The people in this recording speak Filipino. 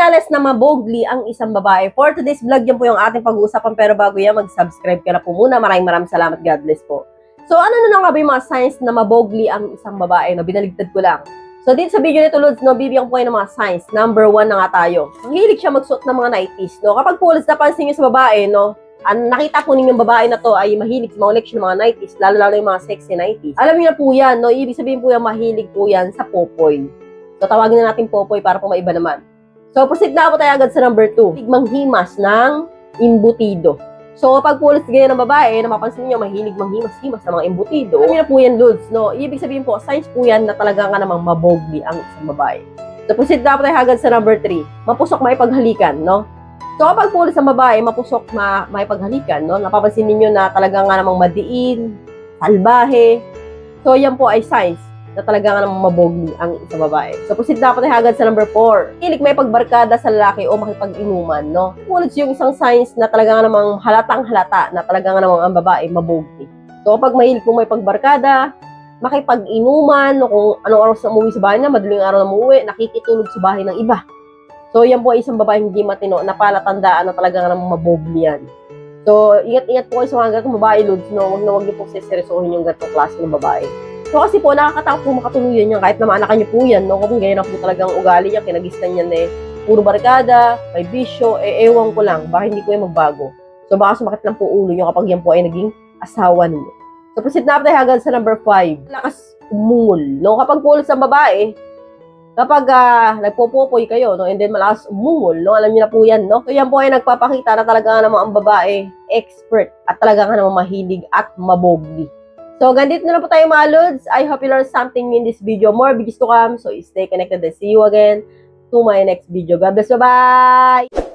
senyales na mabogli ang isang babae? For today's vlog, yan po yung ating pag-uusapan. Pero bago yan, mag-subscribe ka na po muna. Maraming salamat. God bless po. So, ano na nga ba yung mga signs na mabogli ang isang babae? No, binaligtad ko lang. So, dito sa video nito, Lods, no, bibigyan ko kayo ng mga signs. Number 1 na nga tayo. Mahilig siya magsuot ng mga nighties. No? Kapag po, Lods, napansin nyo sa babae, no, nakita po ninyong babae na to ay mahilig sa mga collection ng mga nighties, lalo-lalo yung mga sexy nighties. Alam niyo na po yan, no? Ibig sabihin po yan, mahilig po yan sa popoy. So, tawagin na natin popoy para po maiba naman. So, proceed na po tayo agad sa number 2. Manghimas ng imbutido. So, kapag pulis ganyan ng babae, na mapansin niyo, mahilig manghimas-himas ng mga imbutido, alam niyo na po yan, Lods, no? Ibig sabihin po, signs po yan na talaga nga namang mabogli ang isang babae. So, proceed na po tayo agad sa number 3. Mapusok maipaghalikan, no? So, kapag pulis ang babae, mapusok maipaghalikan, no? Napapansin niyo na talaga nga namang madiin, salbahe. So, yan po ay signs na talaga nga namang mabogli ang isang babae. So, proceed na po tayo agad sa number 4. Hilig may pagbarkada sa lalaki o makipag-inuman, no? Pulis yung isang signs na talaga nga namang halatang halata na talaga nga namang ang babae mabogli. So, kapag mahilig po may pagbarkada, makipag-inuman, no, kung anong oras na umuwi sa bahay na, madaling araw na umuwi, nakikitulog sa bahay ng iba. So, yan po ay isang babae hindi matino na palatandaan na talaga nga namang mabogli yan. So, ingat-ingat po kayo sa mga ganitong babae, Lods, no? Huwag niyo po seryosohin yung ganitong klase ng babae. So, kasi po, nakakatakot po makatuluyan yan kahit na maanakan niyo po yan, no? Kung ganyan na po talagang ugali niya, kinagistan niya na puro barkada, may bisyo, ewan ko lang, baka hindi po yung magbago. So, baka sumakit lang po ulo niyo kapag yan po ay naging asawa niyo. So, proceed na tayo agad sa number 5. Lakas umungol, no? Kapag po ulit sa babae, kapag nagpopopoy kayo, no? And then malakas umungol, no? Alam niyo na po yan, no? So, yan po ay nagpapakita na talaga naman ang babae expert at talaga nga naman mahilig at mabogli. So, ganito na lang po tayo mga Lods. I hope you learned something in this video. More videos to come. So, stay connected and see you again to my next video. God bless. Bye-bye!